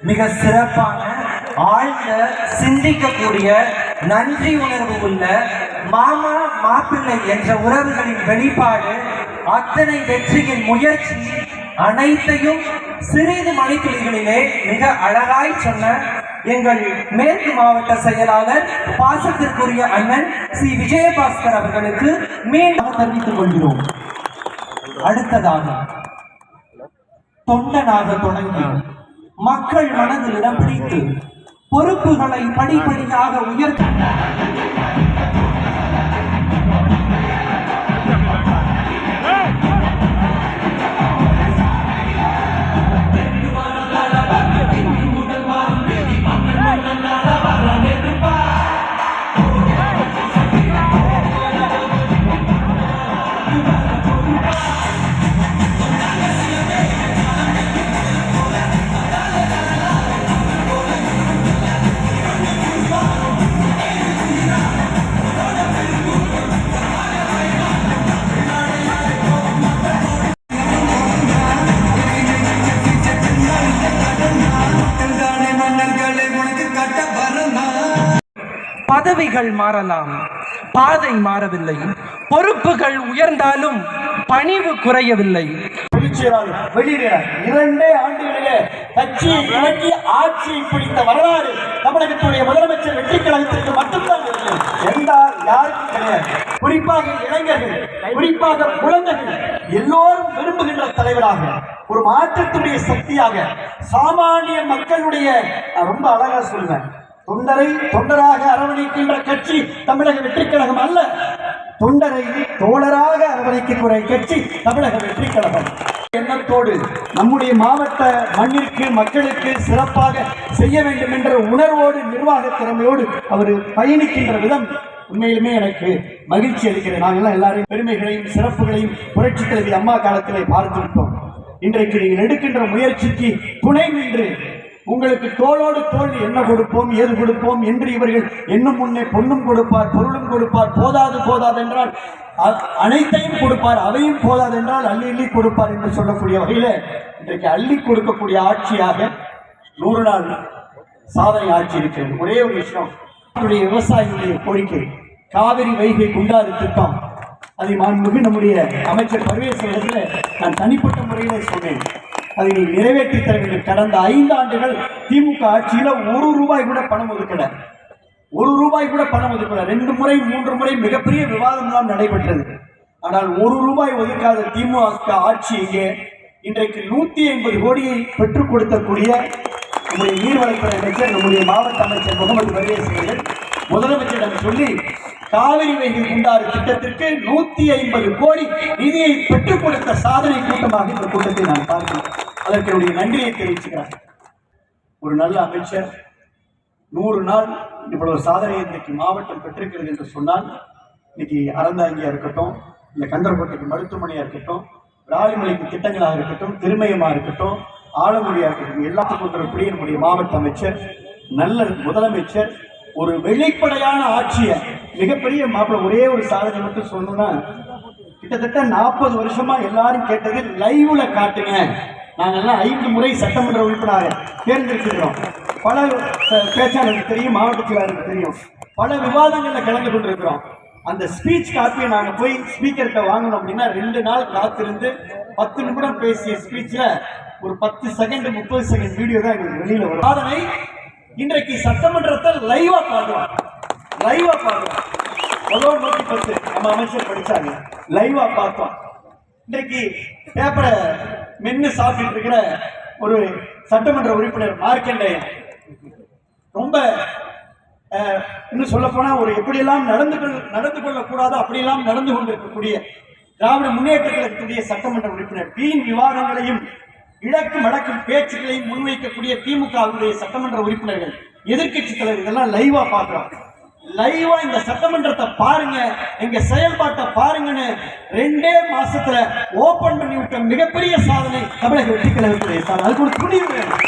மிக சிறப்பான ஆழ்ந்த சிந்திக்கக்கூடிய நன்றி உணர்வு உள்ள மாமா மாப்பிள்ளை என்ற உறவுகளின் வெளிப்பாடு, அத்தனை வெற்றியின் முயற்சி அனைத்தையும் சிறிது மணித்துளிகளிலே மிக அழகாய் சொன்ன எங்கள் மேற்கு மாவட்ட செயலாளர் பாசத்திற்குரிய அண்ணன் சி விஜயபாஸ்கர் அவர்களுக்கு மீண்டும் தெரிவித்துக் கொள்கிறோம். அடுத்ததாக தொண்டனாக தொடங்கி மக்கள் மனதில் இடம் பிடித்து பொறுப்புகளை படிப்படியாக உயர்த்த பதவிகள் மாறலாம், பாதை மாறவில்லை. பொறுப்புகள் உயர்ந்தாலும் பணிவு குறையவில்லை. வெளியிடுகிறார். 2 ஆண்டுகளிலே கட்சி இலக்கிய ஆட்சியை பிடித்த வரலாறு தமிழகத்துடைய முதலமைச்சர் வெற்றி கழகத்திற்கு மட்டும்தான் இருக்கு. யாருக்கும் கிடையாது. குறிப்பாக இளைஞர்கள், குறிப்பாக குழந்தைகள் எல்லோரும் விரும்புகின்ற தலைவராக, ஒரு மாற்றத்துடைய சக்தியாக, சாமானிய மக்களுடைய ரொம்ப அழகா சொல்லுவேன், தொண்டரை தொண்டராக அரவணைக்கின்ற கட்சி தமிழக வெற்றி கழகம் அல்ல, தொண்டரை தோழராக அரவணைக்கக்கூடிய கட்சி தமிழக வெற்றி கழகம். எண்ணத்தோடு நம்முடைய மாவட்ட மண்ணிற்கு மக்களுக்கு சிறப்பாக செய்ய வேண்டும் என்ற உணர்வோடு, நிர்வாக திறமையோடு அவர் பயணிக்கின்ற விதம் உண்மையிலுமே எனக்கு மகிழ்ச்சி அளிக்கிறது. நாங்கள்லாம் எல்லாரையும் பெருமைகளையும் சிறப்புகளையும் புரட்சி தலைவி அம்மா காலத்திலே பார்த்துவிட்டோம். இன்றைக்கு நீங்கள் எடுக்கின்ற முயற்சிக்கு துணை நின்று உங்களுக்கு தோளோடு தோல் என்ன கொடுப்போம், ஏது கொடுப்போம் என்று இவர்கள் என்னும் முன்னே பொன்னும் கொடுப்பார், பொருளும் கொடுப்பார், போதாது போதாது என்றால் அனைத்தையும் கொடுப்பார், அவையும் போதாது என்றால் அள்ளி அள்ளி கொடுப்பார் என்று சொல்லக்கூடிய வகையில் இன்றைக்கு அள்ளி கொடுக்கக்கூடிய ஆட்சியாக 100 நாள் சாதனை ஆட்சி இருக்கிறது. ஒரே ஒரு விஷயம், விவசாயிகளுடைய கோரிக்கை காவிரி வைகை குண்டாறு திட்டம், அதை மாண்புமிகு நம்முடைய அமைச்சர் பர்வேஸ் இடத்துல நான் தனிப்பட்ட முறையில் சொன்னேன், அதை நிறைவேற்றி தர வேண்டும். கடந்த 5 ஆண்டுகள் திமுக ஆட்சியில் 1 ரூபாய் கூட பணம் ஒதுக்கல, 1 ரூபாய் கூட பணம் ஒதுக்கல. 2 முறை 3 முறை மிகப்பெரிய விவாதம் எல்லாம் நடைபெற்றது. ஆனால் 1 ரூபாய் ஒதுக்காத திமுக ஆட்சி இங்கே இன்றைக்கு 150 கோடியை பெற்றுக் கொடுக்கக்கூடிய நம்முடைய நீர்வளத்துறை அமைச்சர், நம்முடைய மாவட்ட அமைச்சர் முகமது பர்வேஸ் அவர்கள் முதலமைச்சரிடம் சொல்லி காவிரி வைகை குண்டாறு திட்டத்திற்கு 150 கோடி நிதியை பெற்றுக் கொடுத்த சாதனை கூட்டமாக இந்த கூட்டத்தை நான் பார்க்கிறேன். அதற்கு என்னுடைய நன்றியை தெரிவிச்சுக்கிறேன். ஒரு நல்ல அமைச்சர் 100 நாள் இவ்வளவு சாதனை இன்றைக்கு மாவட்டம் பெற்றிருக்கிறது என்று சொன்னால், இன்னைக்கு அறந்தாங்கியா இருக்கட்டும், இல்லை கந்தரக்கோட்டைக்கு மருத்துவமனையா இருக்கட்டும், ராலிமலைக்கு திட்டங்களாக இருக்கட்டும், திருமயமா இருக்கட்டும், ஆலங்குடியா இருக்கட்டும், எல்லாத்துக்கும் கொண்டிருக்கக்கூடிய நம்முடைய மாவட்ட அமைச்சர், நல்ல முதலமைச்சர், ஒரு வெளிப்படையான ஆட்சியை, மிகப்பெரிய மாப்பிள்ள. ஒரே ஒரு சாதனை மட்டும் சொல்லணும்னா, கிட்டத்தட்ட 40 வருஷமா எல்லாரும் கேட்டது லைவ்ல காட்டுங்க. நாங்கெல்லாம் 5 முறை சட்டமன்ற உறுப்பினராக தேர்ந்தெடுத்துக்கிறோம். பல பேச்சாளருக்கு தெரியும், மாவட்ட செயலாளருக்கு தெரியும், பல விவாதங்களில் கலந்து கொண்டிருக்கிறோம். அந்த ஸ்பீச் காப்பியை நாங்கள் போய் ஸ்பீக்கர்கிட்ட வாங்கணும் அப்படின்னா 2 நாள் காத்திருந்து 10 நிமிடம் பேசிய ஸ்பீச்சில் ஒரு 10 செகண்ட் 30 செகண்ட் வீடியோ தான் எங்களுக்கு வெளியில் வரும். சாதனை இன்றைக்கு சட்டமன்றத்தை லைவா பார்க்கலாம், லைவா பார்க்கலாம். 110 நம்ம அமைச்சர் படிச்சாங்க, லைவா பார்த்தோம். இன்றைக்கு பேப்பரை மென்னு சாப்பிட்டு இருக்கிற ஒரு சட்டமன்ற உறுப்பினர் மார்க்கண்டேயன், ரொம்ப இன்னும் சொல்ல போனா ஒரு எப்படியெல்லாம் நடந்து கொள்ளக்கூடாதோ அப்படியெல்லாம் நடந்து கொண்டிருக்கக்கூடிய திராவிட முன்னேற்ற கழகத்துடைய சட்டமன்ற உறுப்பினர், வீண் விவாதங்களையும் இலக்கு மடக்கும் பேச்சுக்களையும் முன்வைக்கக்கூடிய திமுகவுடைய சட்டமன்ற உறுப்பினர்கள், எதிர்கட்சி தலைவர், இதெல்லாம் லைவா பார்க்கிறோம். லைவா இந்த சட்டமன்றத்தை பாருங்க, எங்க செயல்பாட்டை பாருங்கன்னு 2 மாசத்துல ஓபன் பண்ணி விட்ட மிகப்பெரிய சாதனை தமிழக வெற்றி கழகத்துடைய சாதனை. அதுக்கு ஒரு துணிவு வேணும்.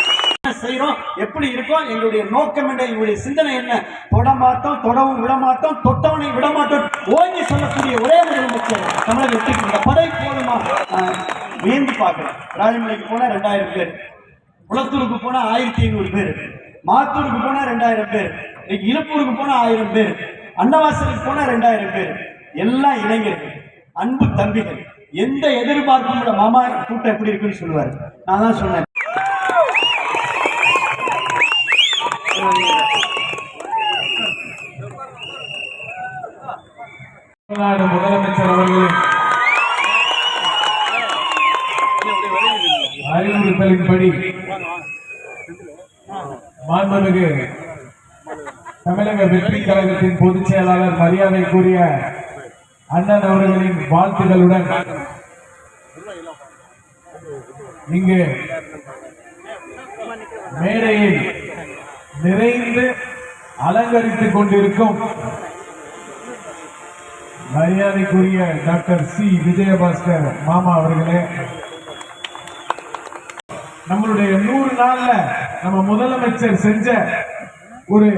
செய்யறோம், எப்படி இருக்கும், எங்களுடைய நோக்கம் என்ன, எங்களுடைய சிந்தனை என்ன, தொடமாட்டோம், தொடவும் விடமாட்டோம், தொட்டவனை விடமாட்டோம், ஓங்கி சொல்லக்கூடிய ஒரே முதலமைச்சர் தமிழக வெற்றி. இந்த படை போதுமா வியந்து பார்க்கிறோம். ராஜமலைக்கு போனா 2000 பேர், குளத்தூருக்கு போனா 1500 பேர், மாத்தூருக்கு போனா 2000 பேர், இன்னைக்கு இழுப்பூருக்கு போனா 1000 பேர், அன்னவாசலுக்கு போனா 2000 பேர். எல்லாம் இளைஞர்கள், அன்பு தம்பிகள். எந்த எதிர்பார்ப்பும் இல்ல. மாமா கூட்டம் எப்படி இருக்குன்னு சொல்லுவாரு. நான் தான் சொன்னேன். முதலமைச்சர் அவர்களின் அறிவுறுத்தலின்படி மாண்புமிகு தமிழக வெற்றி கழகத்தின் பொதுச் செயலாளர் மரியாதைக்குரிய அண்ணன் அவர்களின் வாழ்த்துகளுடன் இங்கு மேடையில் நிறைந்து அலங்கரித்துக் கொண்டிருக்கும் மரியாதைக்குரிய டாக்டர் சி விஜயபாஸ்கர் மாமா அவர்களே, நம்மளுடைய 100 நாள்ல நம்ம முதலமைச்சர் செஞ்ச ஒரு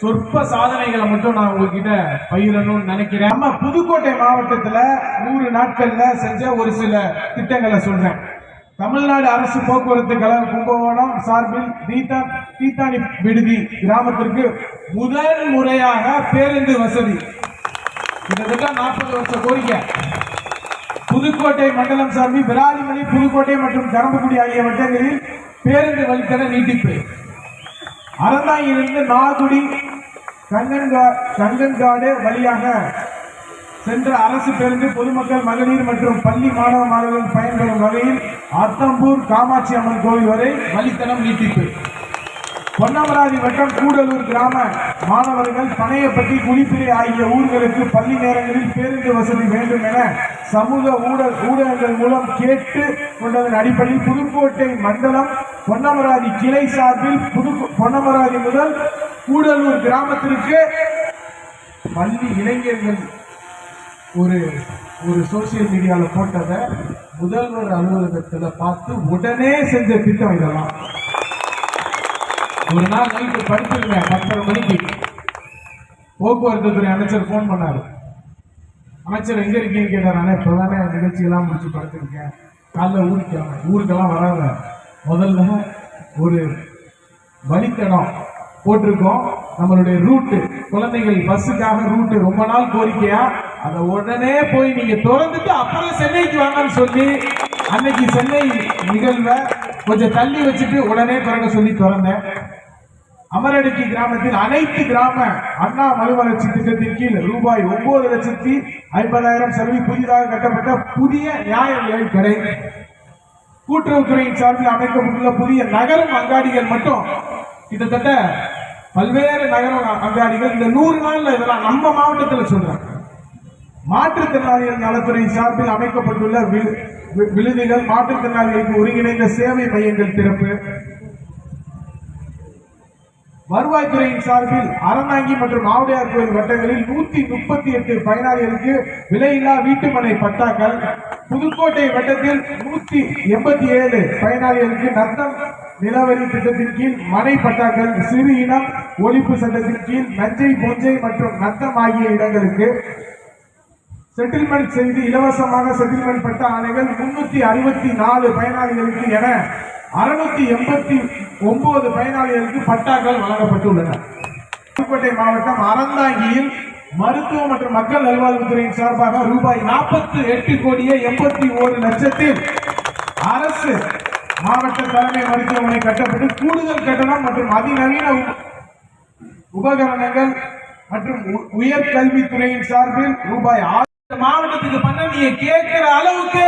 சொற்ப சாதனைகளை மட்டும் நான் உங்ககிட்ட பகிரணும்னு நினைக்கிறேன். நம்ம புதுக்கோட்டை மாவட்டத்துல 100 நாட்கள்ல செஞ்ச ஒரு சில திட்டங்களை சொல்றேன். தமிழ்நாடு அரசு போக்குவரத்து கழக கும்பகோணம் சார்பில் தீத்தானி விடுதி கிராமத்திற்கு முதல் முறையாக பேருந்து வசதி. கிட்டத்தட்ட 40 வருஷ கோரிக்கை. புதுக்கோட்டை மண்டலம் சார்பில் விராலிமலை, புதுக்கோட்டை மற்றும் கரம்பக்குடி ஆகிய வட்டங்களில் பேருந்து வழித்தட நீட்டிப்பு. அறந்தாங்கிலிருந்து நாகுடி கங்கன்காடு வழியாக சென்ற அரசு பேருந்து பொதுமக்கள், மகளிர் மற்றும் பள்ளி மாணவ மாணவர்கள் பயன்பெறும் வகையில் அத்தம்பூர் காமாட்சி அம்மன் கோவில் வரை வழித்தடம் நீட்டிப்பு. பொன்னமராதி வட்டம் கூடலூர் கிராம மாணவர்கள் பனையப்பட்டி, குளிப்பிலை ஆகிய ஊர்களுக்கு பள்ளி நேரங்களில் பேருந்து வசதி வேண்டும் என சமூக ஊடகங்கள் மூலம் கேட்டு கொண்டதன் அடிப்படையில் புதுக்கோட்டை மண்டலம் பொன்னமராதி கிளை சார்பில் பொன்னமராதி முதல் கூடலூர் கிராமத்திற்கு பள்ளி இளைஞர்கள் ஒரு சோசியல் மீடியாவில் போட்டதை முதல்வர் அலுவலகத்தில் பார்த்து உடனே செஞ்ச திட்டம் இதெல்லாம். ஒரு நாள் நைட்டு படுத்திருந்தேன் 10:30 மணிக்கு. போக்குவரத்து துறை அமைச்சர் போன் பண்ணாரு. அமைச்சர் எங்க இருக்கீங்கன்னு கேட்டார். நானே இப்பதானே நிகழ்ச்சியெல்லாம் முடிச்சு படுத்திருக்கேன், காலைல ஊருக்கெல்லாம் வராத, முதல்ல ஒரு வழித்தடம் போட்டிருக்கோம், நம்மளுடைய ரூட்டு, குழந்தைகள் பஸ்ஸுக்காக ரூட்டு ரொம்ப நாள் கோரிக்கையா, அதை உடனே போய் நீங்க திறந்துட்டு அப்புறம் சென்னைக்கு வாங்கன்னு சொல்லி அன்னைக்கு சென்னை நிகழ்வை கொஞ்சம் தள்ளி வச்சுட்டு உடனே திறக்க சொல்லி திறந்தேன். அமரடிக்கு கிராமத்தில் அனைத்து கிராம அண்ணா மறுமலர்ச்சி திட்டத்தின் கீழ் ரூபாய் 9,50,000 செலவில் புதிதாக கட்டப்பட்ட புதிய நியாய விலை கடை. கூட்டுறவுத்துறையின் சார்பில் அமைக்கப்பட்டுள்ள புதிய நகரம் அங்காடிகள் மட்டும் கிட்டத்தட்ட பல்வேறு நகரம் அங்காடிகள். இந்த 100 நாள்ல இதெல்லாம் நம்ம மாவட்டத்தில் சொல்றாங்க. மாற்றுத்திறனாளிகள் நலத்துறை சார்பில் அமைக்கப்பட்டுள்ள விடுதிகள், மாற்றுத்திறனாளிகளுக்கு ஒருங்கிணைந்த சேவை மையங்கள் திறப்பு. வருவாய்த்துறையின் சார்பில் அறந்தாங்கி மற்றும் ஆவுடையார் கோயில் வட்டங்களில் 138 பயனாளிகளுக்கு விலையில்லா வீட்டுமனை பட்டாக்கள். புதுக்கோட்டை வட்டத்தில் 187 பயனாளிகளுக்கு நத்தம் நிலவரி திட்டத்தின் கீழ் மனை பட்டாக்கள். சிறு இனம் ஒழிப்பு சட்டத்தின் கீழ் நஞ்சை, பொஞ்சை மற்றும் நத்தம் ஆகிய இடங்களுக்கு செட்டில்மெண்ட் செய்து இலவசமாக செட்டில்மெண்ட் பட்ட ஆணைகள் 364 பயனாளிகளுக்கு என 689 பயனாளிகளுக்கு பட்டாக்கள் வழங்கப்பட்டுள்ளன. புதுக்கோட்டை மாவட்டம் அறந்தாங்கியில் மருத்துவ மற்றும் மக்கள் நல்வாழ்வுத்துறையின் சார்பாக ரூபாய் 48,81,00,000 அரசு மாவட்ட தலைமை மருத்துவமனை கட்டப்பட்டு கூடுதல் கட்டணம் மற்றும் அதிநவீன உபகரணங்கள் மற்றும் உயர்கல்வித்துறையின் சார்பில் ரூபாய் 6 மாவட்டத்துக்கு பண்ண நீங்க கேட்கிற அளவுக்கு